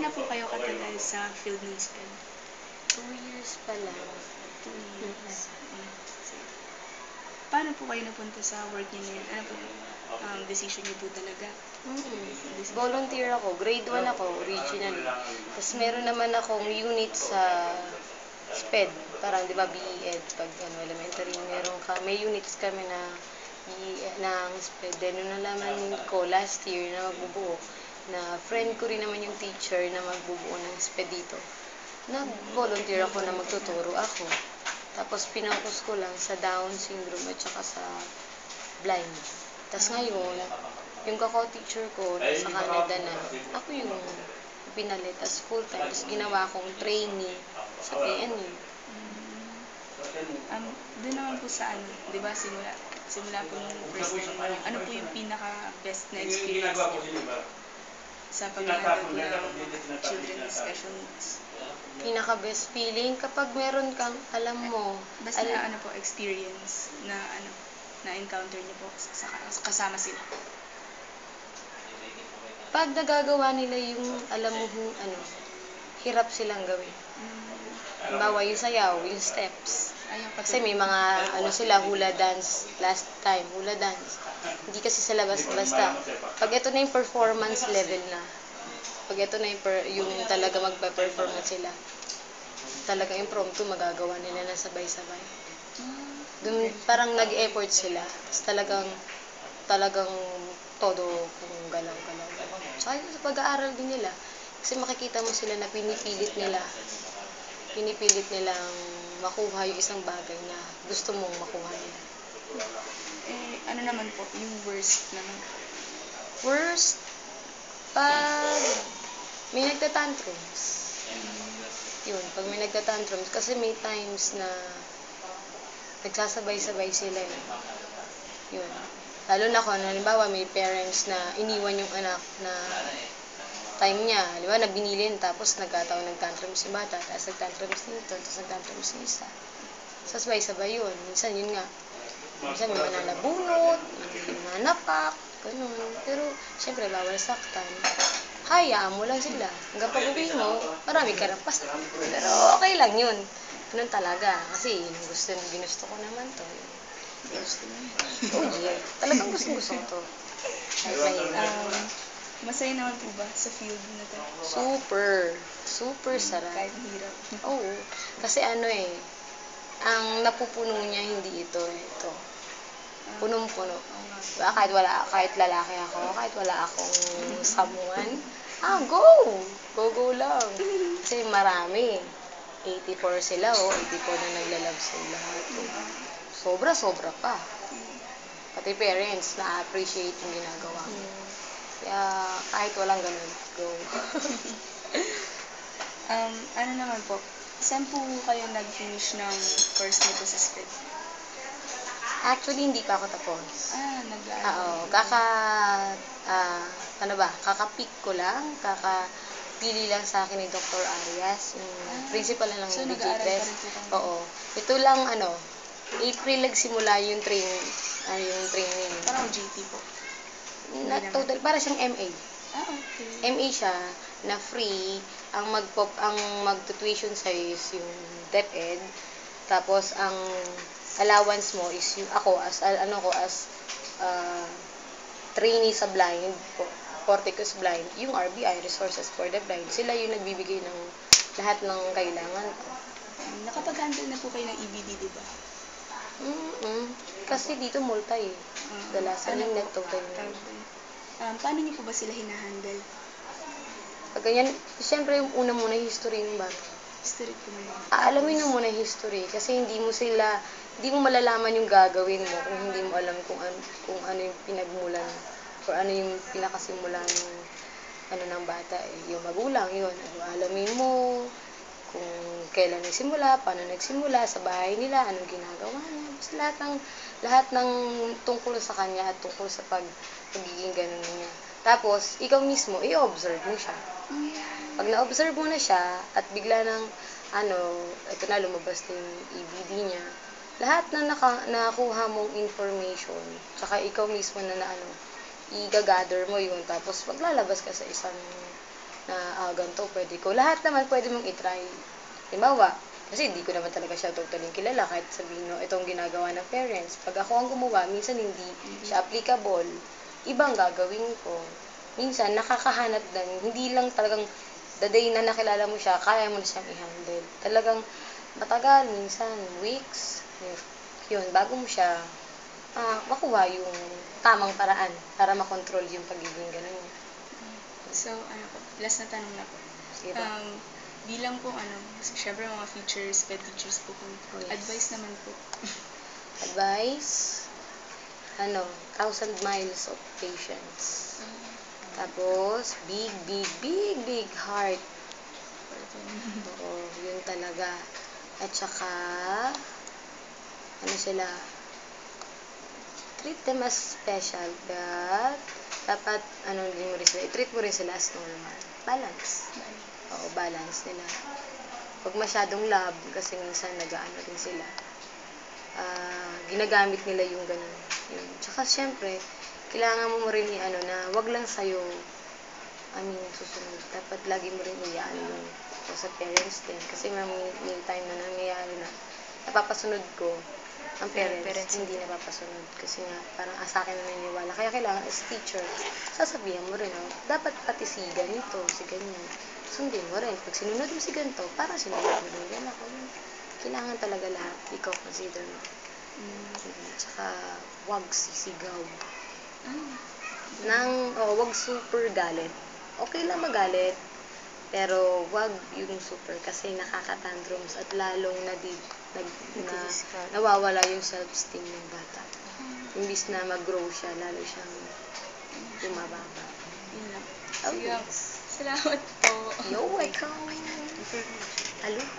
na po kayo katagal sa field ni SPED? 2 years pa lang. 2 years. Sige. Paano po kayo napunta sa work niyo na yan? Ano po, decision niyo po talaga? Volunteer ako. Grade 1 ako, originally. Tapos meron naman akong unit sa SPED. Parang, di ba, BE-Ed. Pag elementary, may units kami na ng SPED. Then, nung nalaman ko last year na magbubuo, na friend ko rin naman yung teacher na magbubuo ng SPED dito, nag-volunteer ako na magtuturo ako. Tapos, pinokus ko lang sa Down syndrome at saka sa blind. Tapos ngayon, yung kako-teacher ko sa Canada na, ako yung pinalit as full-time. Tapos ginawa akong trainee sa PNU. Doon naman po sa di ba, simula po nung first time, ano po yung pinaka-best na experience niyo sa pag-handle po ng children with special needs? Pinaka-best feeling kapag meron kang, alam mo, basta na po, experience na na-encounter niyo po kasama sila. Pag nagagawa nila yung, alam mo, hirap silang gawin. Halimbawa, yung sayaw, yung steps. Kasi may mga, sila, hula dance, last time, hula dance. Hindi kasi sila basta. Pag ito na yung performance level na, pag ito na yung talaga magpa-performance sila, talaga impromptu, magagawa nila na sabay-sabay. Dun, parang nag-effort sila. Tapos talagang todo kung galaw-galaw. Tsaka yun sa pag-aaral din nila. Kasi makikita mo sila na pinipilit nilang makuha yung isang bagay na gusto mong makuha nila. Ano naman po, yung worst naman? Worst? Pag may nagtatantrums. Yun, pag may nagtatantrums. Kasi may times na nagsasabay-sabay sila. Yun. Lalo na kung, halimbawa, may parents na iniwan yung anak na time niya. Di ba, nabinilin, tapos nagkataon nagtantrums si bata, tapos nagtantrums dito, tapos nagtantrums si isa. Sabay-sabay yun. Minsan, yun nga. Minsan, may mananabunot, may manapak, ganun. Pero, syempre, bawal saktan. Hayaan mo lang sila. Hanggang pag-uwi mo, marami ka ng pasta. Pero, okay lang yun. Ganun talaga. Kasi, ginusto ko naman to. Gusto naman. Oh, yeah. Talagang gusto ko to. Masaya naman po ba sa field na to? Super. Super sarap. Kahit hirap. Oo. Kasi ang napupuno niya hindi ito. Punong-puno. Diba? Kahit lalaki ako, kahit wala akong someone, go! Go lang. Kasi marami. 84 sila, 84 na naglalab sa lahat. Sobra-sobra pa. Pati parents na-appreciate yung ginagawa ko. Kaya kahit walang ganun, go. Ano naman po, saan po kayo nag-finish ng course nito sa SPED? Actually, hindi pa ako tapos. Nag-aaral. Kaka-pick ko lang, kakapili lang sa akin ni Dr. Arias, yung principal na lang ng nag-aaral pa rin po kayo? Oo. Ito lang, April nagsimula yung training. Parang GT po. Total, para siyang MA. Okay. MA siya, na free, ang magtutuition sa'yo is yung DepEd, tapos ang allowance mo is yung ako as trainee sa blind, Porticus Blind, yung RBI, Resources for the Blind, sila yung nagbibigay ng lahat ng kailangan ko. Nakapag-handle na po kayo ng EBD, di ba? Kasi dito multi Dalasan yung net total. Paano niyo po ba sila hinahandle? Pag ganyan, siyempre yung una muna history ng bata. History po naman. Alamin mo muna history kasi hindi mo malalaman yung gagawin mo kung hindi mo alam kung ano yung pinagmulan or ano yung pinakasimula ng bata. Yung magulang, yun. Alamin mo kung kailan nagsimula, paano nagsimula, sa bahay nila, anong ginagawa niya. Basta lahat ng tungkol sa kanya at tungkol sa pagiging ganun niya. Tapos, ikaw mismo, i-observe mo siya. Pag na-observe mo na siya, at bigla ng, ito na, lumabas na yung EBD niya, lahat na nakuha mong information, tsaka ikaw mismo na i-gather mo yun, tapos maglalabas ka sa isang na ganito pwede ko. Lahat naman pwede mong itry. Halimbawa, kasi hindi ko naman talaga siya totally kilala kahit sabihin no, itong ginagawa ng parents. Pag ako ang gumawa, minsan hindi siya applicable. Ibang gagawin ko. Minsan, nakakahanap din. Hindi lang talagang the day na nakilala mo siya, kaya mo na siyang i-handle. Talagang matagal, minsan, weeks, yun, bago mo siya makuha yung tamang paraan para makontrol yung pagiging ganun. So, ano po, last na tanong na po. Sige ba? Bilang po, syempre mga features, pet teachers po kung yes. advice naman po. Advice, 1,000 miles of patience. Tapos, big heart. Oo, yun talaga. At saka, sila, treat them as special, but, dapat, din mo rin sila, i-treat mo rin sila as normal. Balance. Oo, balance nila. Huwag masyadong love, kasi minsan nag-aano rin sila. Ginagamit nila yung ganun. Yun. Tsaka, syempre, kailangan mo rin na wag lang sa'yo, susunod. Dapat lagi mo rin iyaan yung sa parents din. Kasi may time na nangyayari na napapasunod ko ang parents hindi napapasunod. Kasi nga, parang sa akin na naniniwala. Kaya kailangan as teacher, sasabihan mo rin, dapat pati si ganito, si ganyan. Sundin mo rin. Pag sinunod mo si ganito, parang sinunod mo rin. Yan ako. Kailangan talaga lahat. Ikaw consider mo. Tsaka, wag sisigaw. Wag super galit. Okay lang magalit, pero wag yung super kasi nakaka-tantrums at lalong nawawala yung self-esteem ng bata. Imbis na mag-grow siya, lalo siyang bumababa. Yun lang. Oh, Sige, yes. salamat po. You're welcome. Aloha.